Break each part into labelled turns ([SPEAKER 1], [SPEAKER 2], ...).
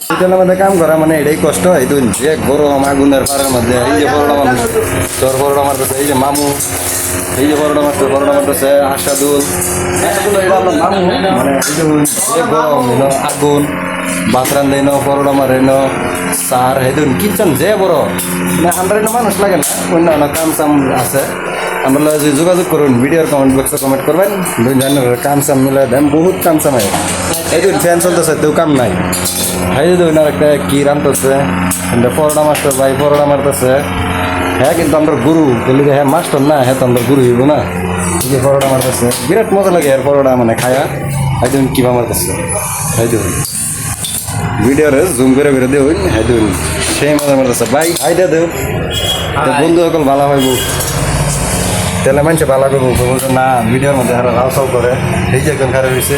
[SPEAKER 1] হোটেলের মধ্যে কাম করা মানে এটাই কষ্ট এই দুই যে গরম আগুনের পাড়ের মধ্যে এই যে বড়টা মানুষ তোর বড়টা মারতেছে এই যে মামু এই যে বড়টা মারতেছে আশাদুল এটা আমার মামু মানে এই যে গরম এনো আগুন বাতরান দেন বড়টা মারে এনো সার হেদুন কিচেন যে বড় মানে আমরা এনো মানুষ লাগে না অন্য অন্য কাম চাম আছে আমরা যদি যোগাযোগ করুন ভিডিওর কমেন্ট বক্সে কমেন্ট করবেন দুইজনের কাম চাম মিলে দেন বহুত কাম চামাই এই দুই ফ্যান চলতেছে তেও কাম নাই এই যে দুই একটা কি রানতেছে পরোটা মাস্টার ভাই পরোটা মারতেছে হ্যাঁ কিন্তু আমরা গুরু বলি হ্যাঁ মাস্টার না হ্যাঁ তো আমরা গুরু হইব না এই যে পরোটা মারতেছে বিরাট মজা লাগে আর পরোটা মানে খায়া এই দিন কিবা মারতেছে এই দিন ভিডিওরে জুম করে দেউন হ্যাঁ দিন সেই মজা মারতেছে ভাই আইডিয়া দেও বন্ধু সকল ভালো হইব তাহলে মানুষে ভালো করবো বলছে না ভিডিওর মধ্যে আরো রাও সাও করে এই যে একজন খারে রয়েছে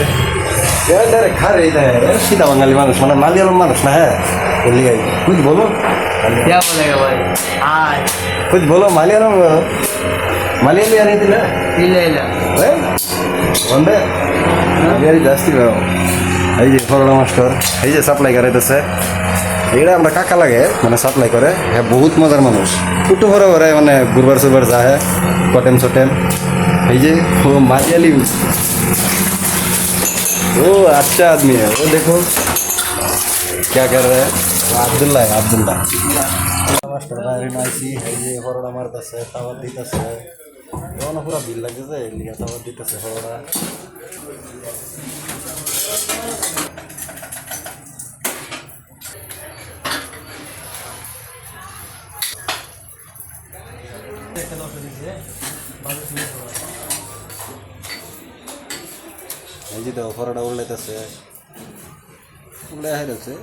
[SPEAKER 1] ডাইরেক্ট খারে এই দেয় সিধা বাঙালি মানুষ মানে মালিয়ালম মানুষ না হ্যাঁ বলি কুछ बोलो
[SPEAKER 2] क्या बोलेगा भाई हाय
[SPEAKER 1] कुछ बोलो मालियालम मालियाली आ रही थी ना
[SPEAKER 2] ಇಲ್ಲ ಇಲ್ಲ
[SPEAKER 1] ಒಂದೇ মালিয়ালি ಜಾಸ್ತಿ বেরো এই যে করোনা মাস্টার এই যে সাপ্লাই করাইতেছে এইটা আমরা কাকা লাগে মানে সাপ্লাই করে হ্যাঁ বহুত মজার মানুষ ফুটু ভরে ভরে মানে গুরবার সুরবার যায় কটেম সটেম এই যে ও মালিয়ালি वो अच्छा आदमी है वो देखो क्या कर रहे हैं আব্দুল্লাহ আব্দুল্লাহ মাস্টার বাইরে নাইছি এই যে হরড়া মারতেছে টাওয়ার দিতেছে তখন পুরো বিল লাগতেছে লিগা টাওয়ার দিতেছে হরড়া এই যে তো হরড়া উড়লাইতেছে উড়লে হাইতেছে